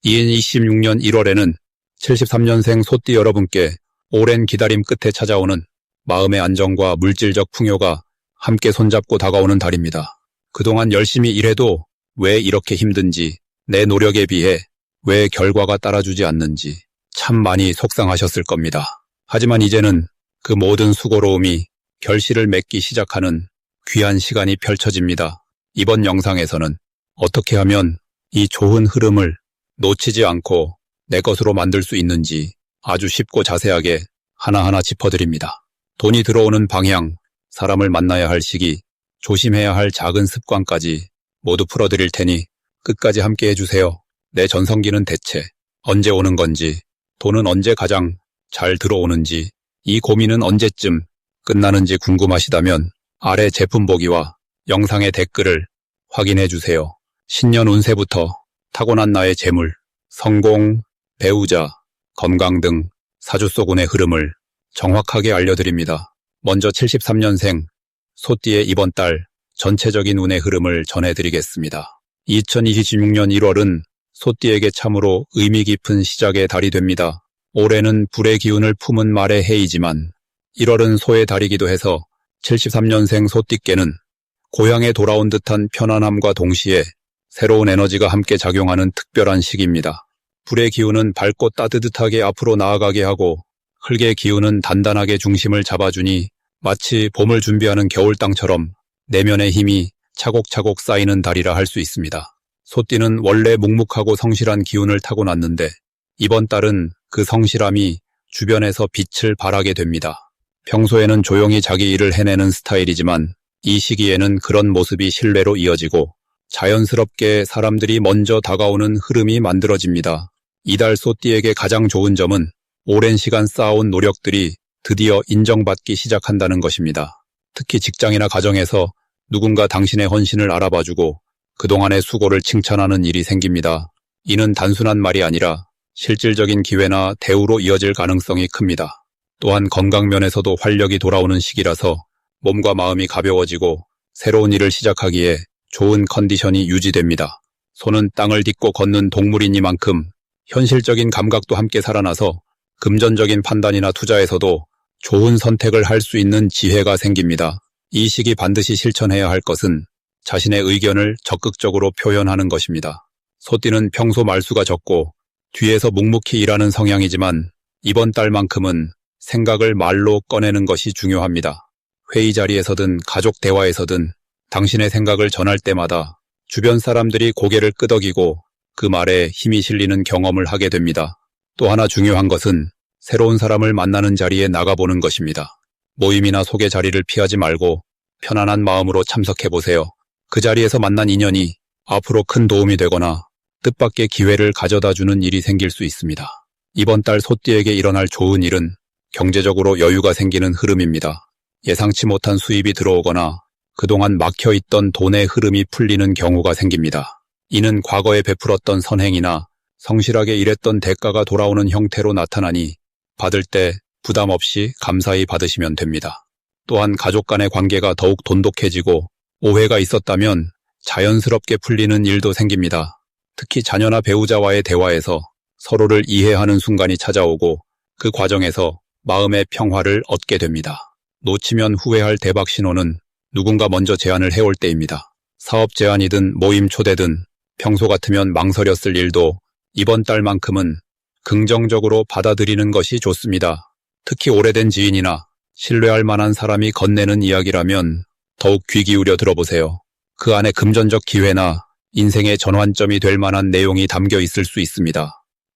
2026년 1월에는 73년생 소띠 여러분께 오랜 기다림 끝에 찾아오는 마음의 안정과 물질적 풍요가 함께 손잡고 다가오는 달입니다. 그동안 열심히 일해도 왜 이렇게 힘든지, 내 노력에 비해 왜 결과가 따라주지 않는지 참 많이 속상하셨을 겁니다. 하지만 이제는 그 모든 수고로움이 결실을 맺기 시작하는 귀한 시간이 펼쳐집니다. 이번 영상에서는 어떻게 하면 이 좋은 흐름을 놓치지 않고 내 것으로 만들 수 있는지 아주 쉽고 자세하게 하나하나 짚어드립니다. 돈이 들어오는 방향, 사람을 만나야 할 시기, 조심해야 할 작은 습관까지 모두 풀어드릴 테니 끝까지 함께 해주세요. 내 전성기는 대체 언제 오는 건지, 돈은 언제 가장 잘 들어오는지, 이 고민은 언제쯤 끝나는지 궁금하시다면 아래 제품 보기와 영상의 댓글을 확인해주세요. 신년 운세부터 타고난 나의 재물, 성공, 배우자, 건강 등 사주 속 운의 흐름을 정확하게 알려드립니다. 먼저 73년생 소띠의 이번 달 전체적인 운의 흐름을 전해드리겠습니다. 2026년 1월은 소띠에게 참으로 의미 깊은 시작의 달이 됩니다. 올해는 불의 기운을 품은 말의 해이지만 1월은 소의 달이기도 해서 73년생 소띠께는 고향에 돌아온 듯한 편안함과 동시에 새로운 에너지가 함께 작용하는 특별한 시기입니다. 불의 기운은 밝고 따뜻하게 앞으로 나아가게 하고 흙의 기운은 단단하게 중심을 잡아주니 마치 봄을 준비하는 겨울땅처럼 내면의 힘이 차곡차곡 쌓이는 달이라 할 수 있습니다. 소띠는 원래 묵묵하고 성실한 기운을 타고났는데 이번 달은 그 성실함이 주변에서 빛을 발하게 됩니다. 평소에는 조용히 자기 일을 해내는 스타일이지만 이 시기에는 그런 모습이 신뢰로 이어지고 자연스럽게 사람들이 먼저 다가오는 흐름이 만들어집니다. 이달 소띠에게 가장 좋은 점은 오랜 시간 쌓아온 노력들이 드디어 인정받기 시작한다는 것입니다. 특히 직장이나 가정에서 누군가 당신의 헌신을 알아봐주고 그동안의 수고를 칭찬하는 일이 생깁니다. 이는 단순한 말이 아니라 실질적인 기회나 대우로 이어질 가능성이 큽니다. 또한 건강 면에서도 활력이 돌아오는 시기라서 몸과 마음이 가벼워지고 새로운 일을 시작하기에 좋은 컨디션이 유지됩니다. 소는 땅을 딛고 걷는 동물이니만큼 현실적인 감각도 함께 살아나서 금전적인 판단이나 투자에서도 좋은 선택을 할 수 있는 지혜가 생깁니다. 이 시기 반드시 실천해야 할 것은 자신의 의견을 적극적으로 표현하는 것입니다. 소띠는 평소 말수가 적고 뒤에서 묵묵히 일하는 성향이지만 이번 달만큼은 생각을 말로 꺼내는 것이 중요합니다. 회의 자리에서든 가족 대화에서든 당신의 생각을 전할 때마다 주변 사람들이 고개를 끄덕이고 그 말에 힘이 실리는 경험을 하게 됩니다. 또 하나 중요한 것은 새로운 사람을 만나는 자리에 나가보는 것입니다. 모임이나 소개 자리를 피하지 말고 편안한 마음으로 참석해보세요. 그 자리에서 만난 인연이 앞으로 큰 도움이 되거나 뜻밖의 기회를 가져다주는 일이 생길 수 있습니다. 이번 달 소띠에게 일어날 좋은 일은 경제적으로 여유가 생기는 흐름입니다. 예상치 못한 수입이 들어오거나 그동안 막혀있던 돈의 흐름이 풀리는 경우가 생깁니다. 이는 과거에 베풀었던 선행이나 성실하게 일했던 대가가 돌아오는 형태로 나타나니 받을 때 부담 없이 감사히 받으시면 됩니다. 또한 가족 간의 관계가 더욱 돈독해지고 오해가 있었다면 자연스럽게 풀리는 일도 생깁니다. 특히 자녀나 배우자와의 대화에서 서로를 이해하는 순간이 찾아오고 그 과정에서 마음의 평화를 얻게 됩니다. 놓치면 후회할 대박 신호는 누군가 먼저 제안을 해올 때입니다. 사업 제안이든 모임 초대든 평소 같으면 망설였을 일도 이번 달만큼은 긍정적으로 받아들이는 것이 좋습니다. 특히 오래된 지인이나 신뢰할 만한 사람이 건네는 이야기라면 더욱 귀 기울여 들어보세요. 그 안에 금전적 기회나 인생의 전환점이 될 만한 내용이 담겨 있을 수 있습니다.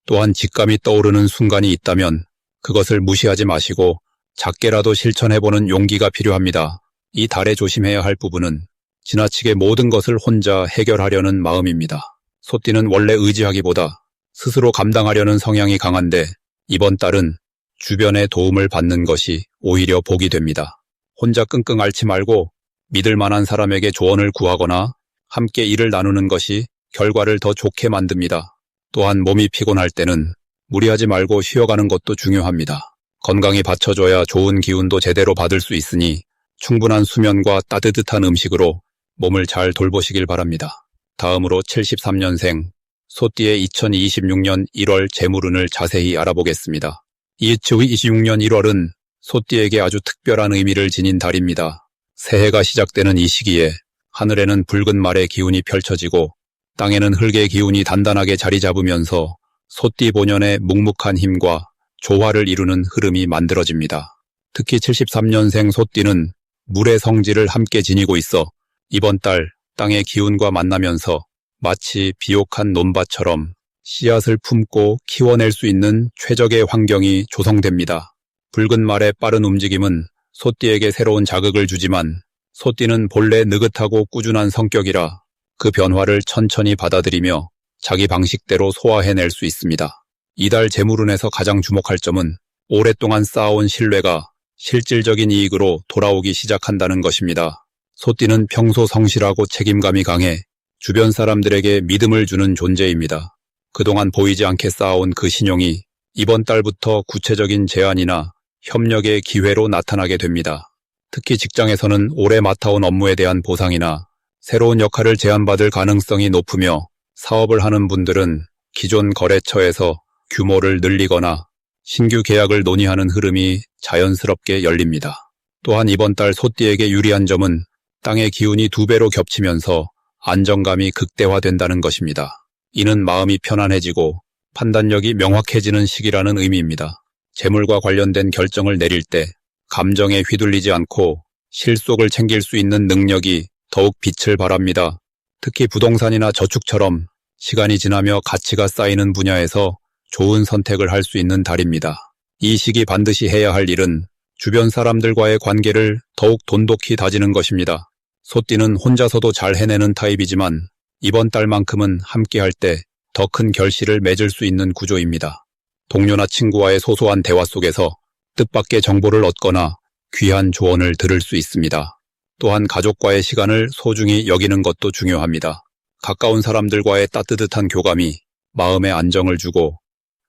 또한 직감이 떠오르는 순간이 있다면 그것을 무시하지 마시고 작게라도 실천해보는 용기가 필요합니다. 이 달에 조심해야 할 부분은 지나치게 모든 것을 혼자 해결하려는 마음입니다. 소띠는 원래 의지하기보다 스스로 감당하려는 성향이 강한데 이번 달은 주변의 도움을 받는 것이 오히려 복이 됩니다. 혼자 끙끙 앓지 말고 믿을 만한 사람에게 조언을 구하거나 함께 일을 나누는 것이 결과를 더 좋게 만듭니다. 또한 몸이 피곤할 때는 무리하지 말고 쉬어가는 것도 중요합니다. 건강이 받쳐줘야 좋은 기운도 제대로 받을 수 있으니 충분한 수면과 따뜻한 음식으로 몸을 잘 돌보시길 바랍니다. 다음으로 73년생 소띠의 2026년 1월 재물운을 자세히 알아보겠습니다. 2026년 1월은 소띠에게 아주 특별한 의미를 지닌 달입니다. 새해가 시작되는 이 시기에 하늘에는 붉은 말의 기운이 펼쳐지고 땅에는 흙의 기운이 단단하게 자리 잡으면서 소띠 본연의 묵묵한 힘과 조화를 이루는 흐름이 만들어집니다. 특히 73년생 소띠는 물의 성질을 함께 지니고 있어 이번 달 땅의 기운과 만나면서 마치 비옥한 논밭처럼 씨앗을 품고 키워낼 수 있는 최적의 환경이 조성됩니다. 붉은 말의 빠른 움직임은 소띠에게 새로운 자극을 주지만 소띠는 본래 느긋하고 꾸준한 성격이라 그 변화를 천천히 받아들이며 자기 방식대로 소화해낼 수 있습니다. 이달 재물운에서 가장 주목할 점은 오랫동안 쌓아온 신뢰가 실질적인 이익으로 돌아오기 시작한다는 것입니다. 소띠는 평소 성실하고 책임감이 강해 주변 사람들에게 믿음을 주는 존재입니다. 그동안 보이지 않게 쌓아온 그 신용이 이번 달부터 구체적인 제안이나 협력의 기회로 나타나게 됩니다. 특히 직장에서는 오래 맡아온 업무에 대한 보상이나 새로운 역할을 제안받을 가능성이 높으며 사업을 하는 분들은 기존 거래처에서 규모를 늘리거나 신규 계약을 논의하는 흐름이 자연스럽게 열립니다. 또한 이번 달 소띠에게 유리한 점은 땅의 기운이 2배로 겹치면서 안정감이 극대화된다는 것입니다. 이는 마음이 편안해지고 판단력이 명확해지는 시기라는 의미입니다. 재물과 관련된 결정을 내릴 때 감정에 휘둘리지 않고 실속을 챙길 수 있는 능력이 더욱 빛을 발합니다. 특히 부동산이나 저축처럼 시간이 지나며 가치가 쌓이는 분야에서 좋은 선택을 할 수 있는 달입니다. 이 시기 반드시 해야 할 일은 주변 사람들과의 관계를 더욱 돈독히 다지는 것입니다. 소띠는 혼자서도 잘 해내는 타입이지만 이번 달만큼은 함께할 때 더 큰 결실을 맺을 수 있는 구조입니다. 동료나 친구와의 소소한 대화 속에서 뜻밖의 정보를 얻거나 귀한 조언을 들을 수 있습니다. 또한 가족과의 시간을 소중히 여기는 것도 중요합니다. 가까운 사람들과의 따뜻한 교감이 마음에 안정을 주고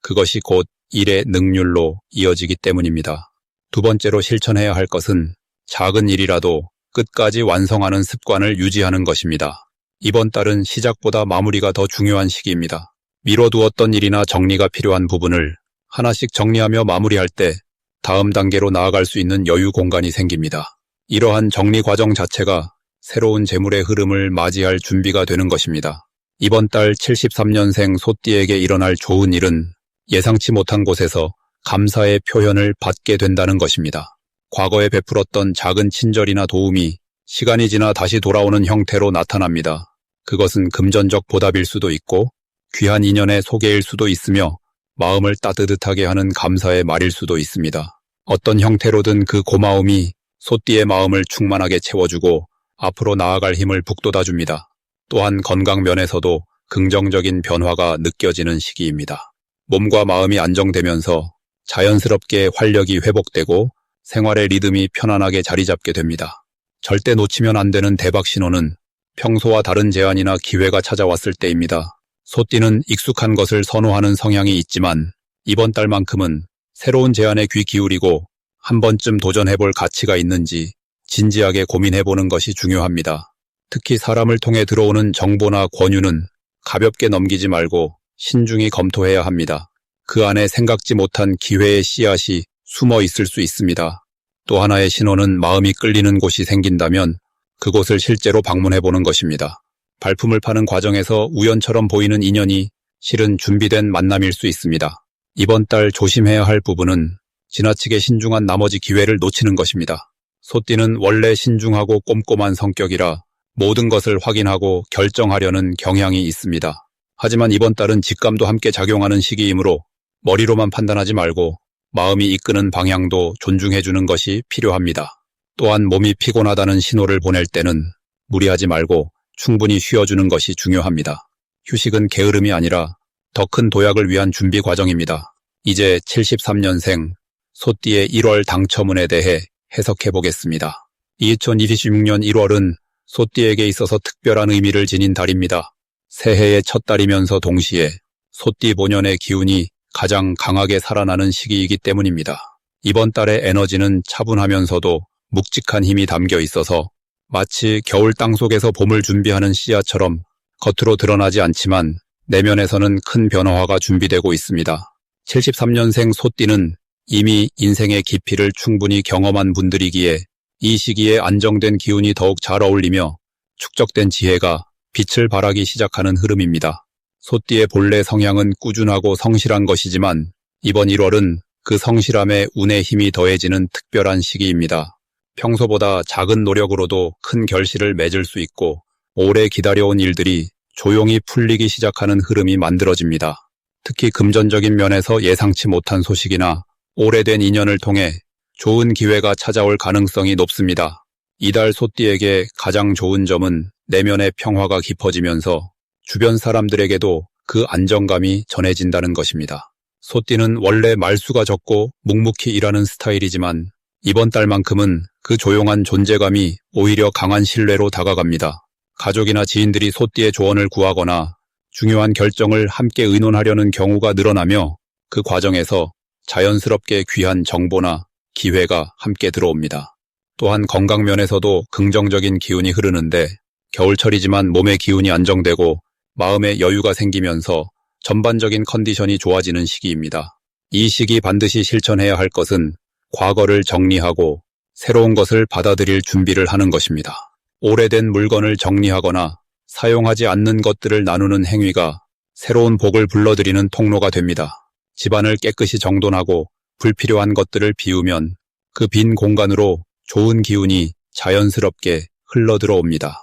그것이 곧 일의 능률로 이어지기 때문입니다. 두 번째로 실천해야 할 것은 작은 일이라도 끝까지 완성하는 습관을 유지하는 것입니다. 이번 달은 시작보다 마무리가 더 중요한 시기입니다. 미뤄두었던 일이나 정리가 필요한 부분을 하나씩 정리하며 마무리할 때 다음 단계로 나아갈 수 있는 여유 공간이 생깁니다. 이러한 정리 과정 자체가 새로운 재물의 흐름을 맞이할 준비가 되는 것입니다. 이번 달 73년생 소띠에게 일어날 좋은 일은 예상치 못한 곳에서 감사의 표현을 받게 된다는 것입니다. 과거에 베풀었던 작은 친절이나 도움이 시간이 지나 다시 돌아오는 형태로 나타납니다. 그것은 금전적 보답일 수도 있고 귀한 인연의 소개일 수도 있으며 마음을 따뜻하게 하는 감사의 말일 수도 있습니다. 어떤 형태로든 그 고마움이 소띠의 마음을 충만하게 채워주고 앞으로 나아갈 힘을 북돋아줍니다. 또한 건강 면에서도 긍정적인 변화가 느껴지는 시기입니다. 몸과 마음이 안정되면서 자연스럽게 활력이 회복되고 생활의 리듬이 편안하게 자리 잡게 됩니다. 절대 놓치면 안 되는 대박 신호는 평소와 다른 제안이나 기회가 찾아왔을 때입니다. 소띠는 익숙한 것을 선호하는 성향이 있지만 이번 달만큼은 새로운 제안에 귀 기울이고 한 번쯤 도전해볼 가치가 있는지 진지하게 고민해보는 것이 중요합니다. 특히 사람을 통해 들어오는 정보나 권유는 가볍게 넘기지 말고 신중히 검토해야 합니다. 그 안에 생각지 못한 기회의 씨앗이 숨어 있을 수 있습니다. 또 하나의 신호는 마음이 끌리는 곳이 생긴다면 그곳을 실제로 방문해보는 것입니다. 발품을 파는 과정에서 우연처럼 보이는 인연이 실은 준비된 만남일 수 있습니다. 이번 달 조심해야 할 부분은 지나치게 신중한 나머지 기회를 놓치는 것입니다. 소띠는 원래 신중하고 꼼꼼한 성격이라 모든 것을 확인하고 결정하려는 경향이 있습니다. 하지만 이번 달은 직감도 함께 작용하는 시기이므로 머리로만 판단하지 말고 마음이 이끄는 방향도 존중해주는 것이 필요합니다. 또한 몸이 피곤하다는 신호를 보낼 때는 무리하지 말고 충분히 쉬어주는 것이 중요합니다. 휴식은 게으름이 아니라 더 큰 도약을 위한 준비 과정입니다. 이제 73년생 소띠의 1월 당첨운에 대해 해석해 보겠습니다. 2026년 1월은 소띠에게 있어서 특별한 의미를 지닌 달입니다. 새해의 첫 달이면서 동시에 소띠 본연의 기운이 가장 강하게 살아나는 시기이기 때문입니다. 이번 달의 에너지는 차분하면서도 묵직한 힘이 담겨 있어서 마치 겨울 땅속에서 봄을 준비하는 씨앗처럼 겉으로 드러나지 않지만 내면에서는 큰 변화가 준비되고 있습니다. 73년생 소띠는 이미 인생의 깊이를 충분히 경험한 분들이기에 이 시기에 안정된 기운이 더욱 잘 어울리며 축적된 지혜가 빛을 발하기 시작하는 흐름입니다. 소띠의 본래 성향은 꾸준하고 성실한 것이지만 이번 1월은 그 성실함에 운의 힘이 더해지는 특별한 시기입니다. 평소보다 작은 노력으로도 큰 결실을 맺을 수 있고 오래 기다려온 일들이 조용히 풀리기 시작하는 흐름이 만들어집니다. 특히 금전적인 면에서 예상치 못한 소식이나 오래된 인연을 통해 좋은 기회가 찾아올 가능성이 높습니다. 이달 소띠에게 가장 좋은 점은 내면의 평화가 깊어지면서 주변 사람들에게도 그 안정감이 전해진다는 것입니다. 소띠는 원래 말수가 적고 묵묵히 일하는 스타일이지만 이번 달만큼은 그 조용한 존재감이 오히려 강한 신뢰로 다가갑니다. 가족이나 지인들이 소띠의 조언을 구하거나 중요한 결정을 함께 의논하려는 경우가 늘어나며 그 과정에서 자연스럽게 귀한 정보나 기회가 함께 들어옵니다. 또한 건강 면에서도 긍정적인 기운이 흐르는데 겨울철이지만 몸의 기운이 안정되고 마음의 여유가 생기면서 전반적인 컨디션이 좋아지는 시기입니다. 이 시기 반드시 실천해야 할 것은 과거를 정리하고 새로운 것을 받아들일 준비를 하는 것입니다. 오래된 물건을 정리하거나 사용하지 않는 것들을 나누는 행위가 새로운 복을 불러들이는 통로가 됩니다. 집안을 깨끗이 정돈하고 불필요한 것들을 비우면 그 빈 공간으로 좋은 기운이 자연스럽게 흘러들어옵니다.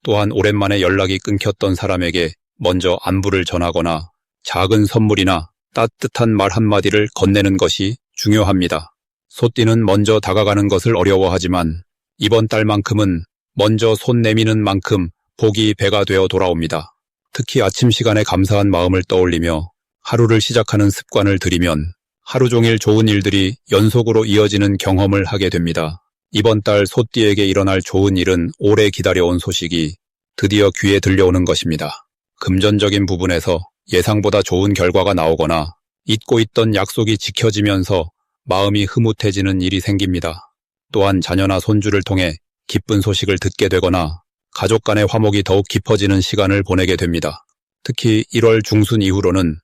또한 오랜만에 연락이 끊겼던 사람에게 먼저 안부를 전하거나 작은 선물이나 따뜻한 말 한마디를 건네는 것이 중요합니다. 소띠는 먼저 다가가는 것을 어려워하지만 이번 달만큼은 먼저 손 내미는 만큼 복이 배가 되어 돌아옵니다. 특히 아침 시간에 감사한 마음을 떠올리며 하루를 시작하는 습관을 들이면 하루 종일 좋은 일들이 연속으로 이어지는 경험을 하게 됩니다. 이번 달 소띠에게 일어날 좋은 일은 오래 기다려온 소식이 드디어 귀에 들려오는 것입니다. 금전적인 부분에서 예상보다 좋은 결과가 나오거나 잊고 있던 약속이 지켜지면서 마음이 흐뭇해지는 일이 생깁니다. 또한 자녀나 손주를 통해 기쁜 소식을 듣게 되거나 가족 간의 화목이 더욱 깊어지는 시간을 보내게 됩니다. 특히 1월 중순 이후로는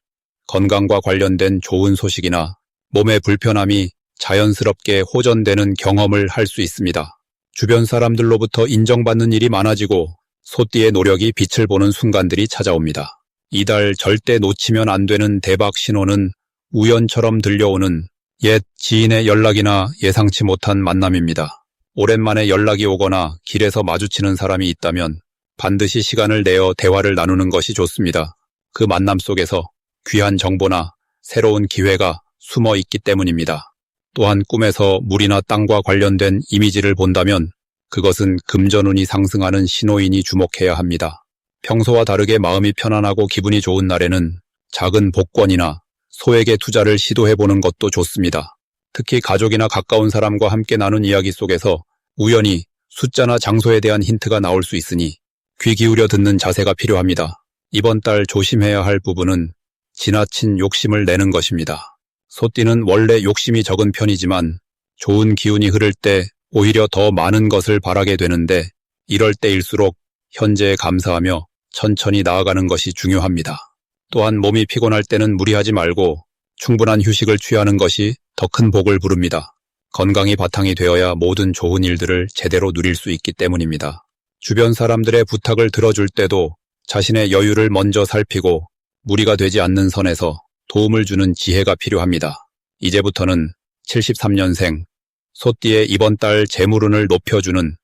건강과 관련된 좋은 소식이나 몸의 불편함이 자연스럽게 호전되는 경험을 할 수 있습니다. 주변 사람들로부터 인정받는 일이 많아지고 소띠의 노력이 빛을 보는 순간들이 찾아옵니다. 이달 절대 놓치면 안 되는 대박 신호는 우연처럼 들려오는 옛 지인의 연락이나 예상치 못한 만남입니다. 오랜만에 연락이 오거나 길에서 마주치는 사람이 있다면 반드시 시간을 내어 대화를 나누는 것이 좋습니다. 그 만남 속에서 귀한 정보나 새로운 기회가 숨어 있기 때문입니다. 또한 꿈에서 물이나 땅과 관련된 이미지를 본다면 그것은 금전운이 상승하는 신호이니 주목해야 합니다. 평소와 다르게 마음이 편안하고 기분이 좋은 날에는 작은 복권이나 소액의 투자를 시도해보는 것도 좋습니다. 특히 가족이나 가까운 사람과 함께 나눈 이야기 속에서 우연히 숫자나 장소에 대한 힌트가 나올 수 있으니 귀 기울여 듣는 자세가 필요합니다. 이번 달 조심해야 할 부분은 지나친 욕심을 내는 것입니다. 소띠는 원래 욕심이 적은 편이지만 좋은 기운이 흐를 때 오히려 더 많은 것을 바라게 되는데 이럴 때일수록 현재에 감사하며 천천히 나아가는 것이 중요합니다. 또한 몸이 피곤할 때는 무리하지 말고 충분한 휴식을 취하는 것이 더 큰 복을 부릅니다. 건강이 바탕이 되어야 모든 좋은 일들을 제대로 누릴 수 있기 때문입니다. 주변 사람들의 부탁을 들어줄 때도 자신의 여유를 먼저 살피고 무리가 되지 않는 선에서 도움을 주는 지혜가 필요합니다. 이제부터는 73년생 소띠의 이번 달 재물운을 높여주는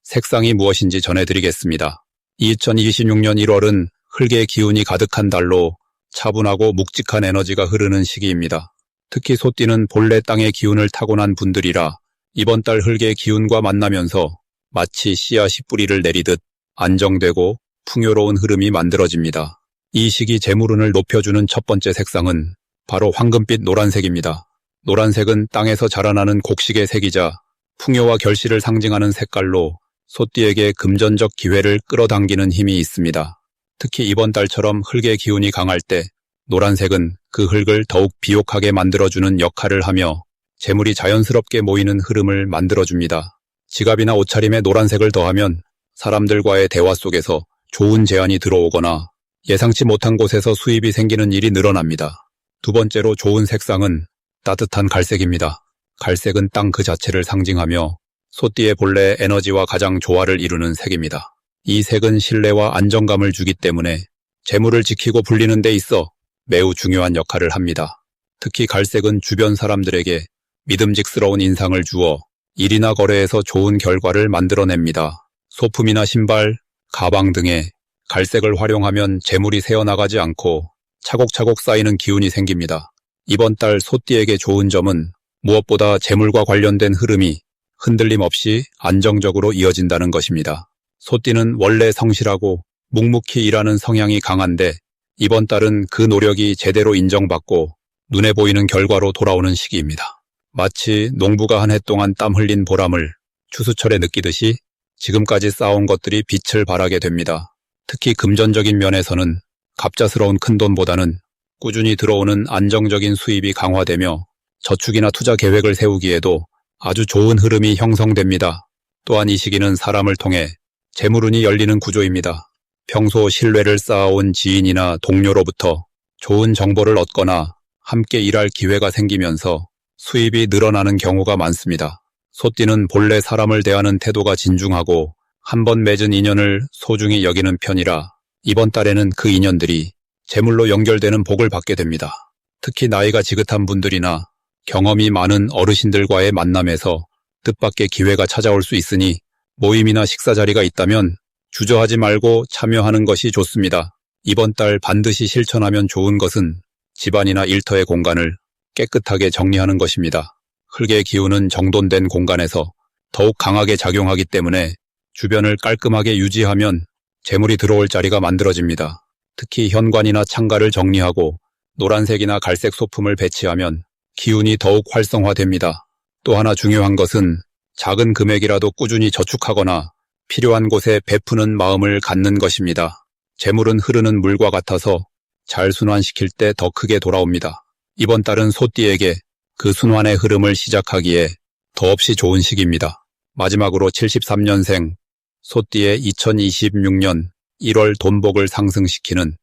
색상이 무엇인지 전해드리겠습니다. 2026년 1월은 흙의 기운이 가득한 달로 차분하고 묵직한 에너지가 흐르는 시기입니다. 특히 소띠는 본래 땅의 기운을 타고난 분들이라 이번 달 흙의 기운과 만나면서 마치 씨앗이 뿌리를 내리듯 안정되고 풍요로운 흐름이 만들어집니다. 이 시기 재물운을 높여주는 첫 번째 색상은 바로 황금빛 노란색입니다. 노란색은 땅에서 자라나는 곡식의 색이자 풍요와 결실을 상징하는 색깔로 소띠에게 금전적 기회를 끌어당기는 힘이 있습니다. 특히 이번 달처럼 흙의 기운이 강할 때 노란색은 그 흙을 더욱 비옥하게 만들어주는 역할을 하며 재물이 자연스럽게 모이는 흐름을 만들어줍니다. 지갑이나 옷차림에 노란색을 더하면 사람들과의 대화 속에서 좋은 제안이 들어오거나 예상치 못한 곳에서 수입이 생기는 일이 늘어납니다. 두 번째로 좋은 색상은 따뜻한 갈색입니다. 갈색은 땅 그 자체를 상징하며 소띠의 본래의 에너지와 가장 조화를 이루는 색입니다. 이 색은 신뢰와 안정감을 주기 때문에 재물을 지키고 불리는 데 있어 매우 중요한 역할을 합니다. 특히 갈색은 주변 사람들에게 믿음직스러운 인상을 주어 일이나 거래에서 좋은 결과를 만들어냅니다. 소품이나 신발, 가방 등에 갈색을 활용하면 재물이 새어나가지 않고 차곡차곡 쌓이는 기운이 생깁니다. 이번 달 소띠에게 좋은 점은 무엇보다 재물과 관련된 흐름이 흔들림 없이 안정적으로 이어진다는 것입니다. 소띠는 원래 성실하고 묵묵히 일하는 성향이 강한데 이번 달은 그 노력이 제대로 인정받고 눈에 보이는 결과로 돌아오는 시기입니다. 마치 농부가 한 해 동안 땀 흘린 보람을 추수철에 느끼듯이 지금까지 쌓아온 것들이 빛을 발하게 됩니다. 특히 금전적인 면에서는 갑작스러운 큰돈보다는 꾸준히 들어오는 안정적인 수입이 강화되며 저축이나 투자 계획을 세우기에도 아주 좋은 흐름이 형성됩니다. 또한 이 시기는 사람을 통해 재물운이 열리는 구조입니다. 평소 신뢰를 쌓아온 지인이나 동료로부터 좋은 정보를 얻거나 함께 일할 기회가 생기면서 수입이 늘어나는 경우가 많습니다. 소띠는 본래 사람을 대하는 태도가 진중하고 한 번 맺은 인연을 소중히 여기는 편이라 이번 달에는 그 인연들이 재물로 연결되는 복을 받게 됩니다. 특히 나이가 지긋한 분들이나 경험이 많은 어르신들과의 만남에서 뜻밖의 기회가 찾아올 수 있으니 모임이나 식사 자리가 있다면 주저하지 말고 참여하는 것이 좋습니다. 이번 달 반드시 실천하면 좋은 것은 집안이나 일터의 공간을 깨끗하게 정리하는 것입니다. 흙의 기운은 정돈된 공간에서 더욱 강하게 작용하기 때문에 주변을 깔끔하게 유지하면 재물이 들어올 자리가 만들어집니다. 특히 현관이나 창가를 정리하고 노란색이나 갈색 소품을 배치하면 기운이 더욱 활성화됩니다. 또 하나 중요한 것은 작은 금액이라도 꾸준히 저축하거나 필요한 곳에 베푸는 마음을 갖는 것입니다. 재물은 흐르는 물과 같아서 잘 순환시킬 때 더 크게 돌아옵니다. 이번 달은 소띠에게 그 순환의 흐름을 시작하기에 더없이 좋은 시기입니다. 마지막으로 73년생 소띠의 2026년 1월 돈복을 상승시키는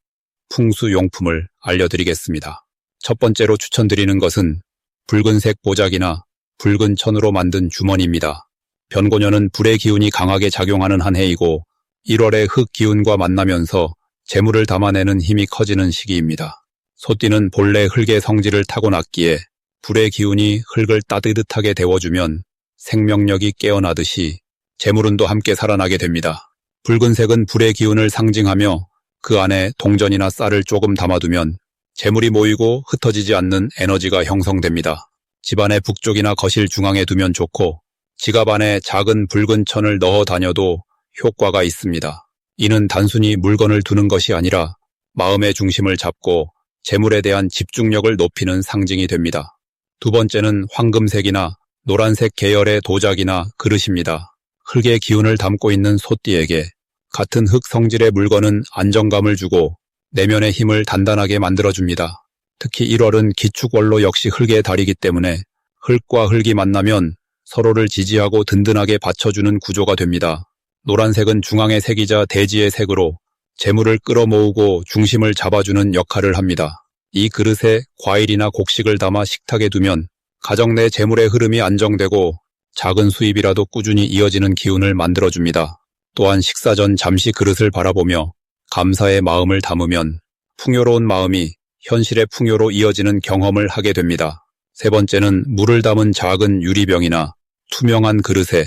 풍수용품을 알려드리겠습니다. 첫 번째로 추천드리는 것은 붉은색 보자기나 붉은 천으로 만든 주머니입니다. 변고년은 불의 기운이 강하게 작용하는 한 해이고 1월에 흙 기운과 만나면서 재물을 담아내는 힘이 커지는 시기입니다. 소띠는 본래 흙의 성질을 타고났기에 불의 기운이 흙을 따뜻하게 데워주면 생명력이 깨어나듯이 재물운도 함께 살아나게 됩니다. 붉은색은 불의 기운을 상징하며 그 안에 동전이나 쌀을 조금 담아두면 재물이 모이고 흩어지지 않는 에너지가 형성됩니다. 집안의 북쪽이나 거실 중앙에 두면 좋고 지갑 안에 작은 붉은 천을 넣어 다녀도 효과가 있습니다. 이는 단순히 물건을 두는 것이 아니라 마음의 중심을 잡고 재물에 대한 집중력을 높이는 상징이 됩니다. 두 번째는 황금색이나 노란색 계열의 도자기나 그릇입니다. 흙의 기운을 담고 있는 소띠에게 같은 흙 성질의 물건은 안정감을 주고 내면의 힘을 단단하게 만들어줍니다. 특히 1월은 기축월로 역시 흙의 달이기 때문에 흙과 흙이 만나면 서로를 지지하고 든든하게 받쳐주는 구조가 됩니다. 노란색은 중앙의 색이자 대지의 색으로 재물을 끌어모으고 중심을 잡아주는 역할을 합니다. 이 그릇에 과일이나 곡식을 담아 식탁에 두면 가정 내 재물의 흐름이 안정되고 작은 수입이라도 꾸준히 이어지는 기운을 만들어줍니다. 또한 식사 전 잠시 그릇을 바라보며 감사의 마음을 담으면 풍요로운 마음이 현실의 풍요로 이어지는 경험을 하게 됩니다. 세 번째는 물을 담은 작은 유리병이나 투명한 그릇에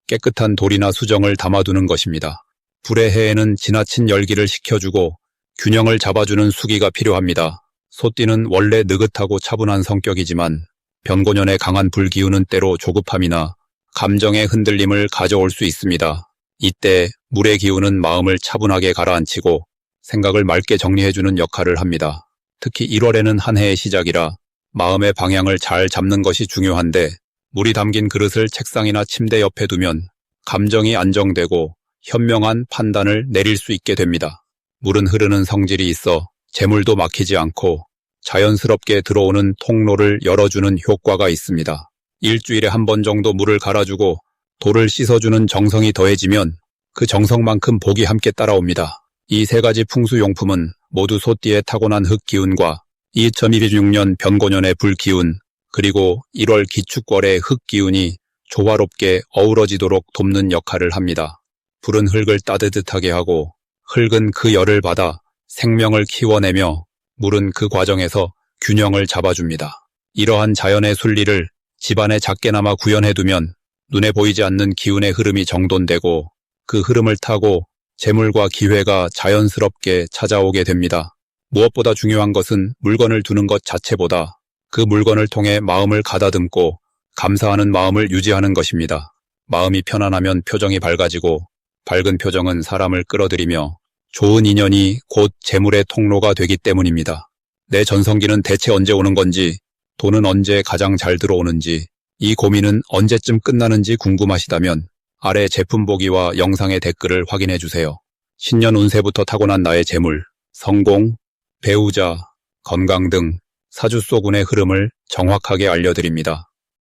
깨끗한 돌이나 수정을 담아두는 것입니다. 불의 해에는 지나친 열기를 식혀주고 균형을 잡아주는 수기가 필요합니다. 소띠는 원래 느긋하고 차분한 성격이지만 변고년의 강한 불기운은 때로 조급함이나 감정의 흔들림을 가져올 수 있습니다. 이때 물의 기운은 마음을 차분하게 가라앉히고 생각을 맑게 정리해주는 역할을 합니다. 특히 1월에는 한 해의 시작이라 마음의 방향을 잘 잡는 것이 중요한데 물이 담긴 그릇을 책상이나 침대 옆에 두면 감정이 안정되고 현명한 판단을 내릴 수 있게 됩니다. 물은 흐르는 성질이 있어 재물도 막히지 않고 자연스럽게 들어오는 통로를 열어주는 효과가 있습니다. 일주일에 한 번 정도 물을 갈아주고 돌을 씻어주는 정성이 더해지면 그 정성만큼 복이 함께 따라옵니다. 이 세 가지 풍수용품은 모두 소띠의 타고난 흑기운과 2026년 변고년의 불기운, 그리고 1월 기축월의 흑기운이 조화롭게 어우러지도록 돕는 역할을 합니다. 불은 흙을 따뜻하게 하고 흙은 그 열을 받아 생명을 키워내며 물은 그 과정에서 균형을 잡아줍니다. 이러한 자연의 순리를 집안에 작게나마 구현해두면 눈에 보이지 않는 기운의 흐름이 정돈되고 그 흐름을 타고 재물과 기회가 자연스럽게 찾아오게 됩니다. 무엇보다 중요한 것은 물건을 두는 것 자체보다 그 물건을 통해 마음을 가다듬고 감사하는 마음을 유지하는 것입니다. 마음이 편안하면 표정이 밝아지고 밝은 표정은 사람을 끌어들이며 좋은 인연이 곧 재물의 통로가 되기 때문입니다. 내 전성기는 대체 언제 오는 건지, 돈은 언제 가장 잘 들어오는지, 이 고민은 언제쯤 끝나는지 궁금하시다면 아래 제품 보기와 영상의 댓글을 확인해 주세요. 신년 운세부터 타고난 나의 재물, 성공, 배우자, 건강 등 사주소군의 흐름을 정확하게 알려드립니다.